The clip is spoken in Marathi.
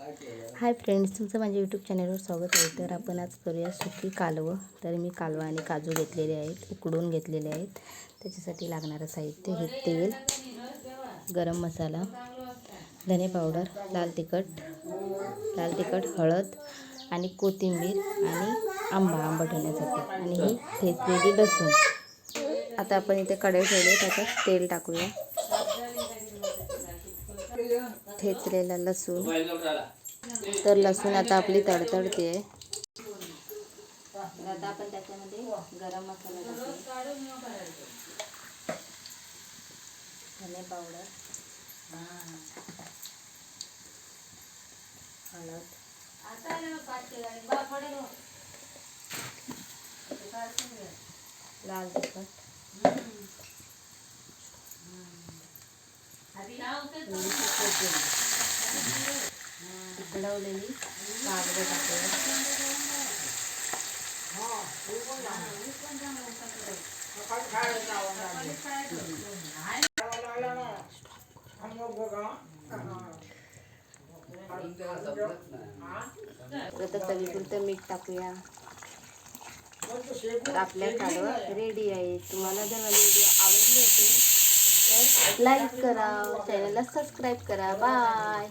हाय फ्रेंड्स, तुमचं माझ्या यूट्यूब चॅनलवर स्वागत आहे. तर आपण आज करूया सुकी कालवं. तर मी कालवा आणि काजू घेतलेले आहेत, उकडून घेतलेले आहेत. त्याच्यासाठी लागणारं साहित्य हे तेल, गरम मसाला, धने पावडर, लाल तिखट, हळद आणि कोथिंबीर आणि आंबा ठेवण्यासाठी आणि ही ठेचलेली लसूण. आता आपण इथे कढई ठेवली, त्याच्यात तेल टाकूया. ठेचलेला लसूण. तर लसूण आता आपली तडतडते आहे. तर आता आपण त्याच्यामध्ये गरम मसाला टाकूया, धने पावडर, हळद, लाल तिखट, उकडवलेली काजू टाकूया. आता चवीपुरतं मीठ टाकूया. तर आपल्या कालवं रेडी आहे. तुम्हाला जर माझी व्हिडिओ आवडली असेल तर लाईक करा, चॅनलला सबस्क्राईब करा. बाय.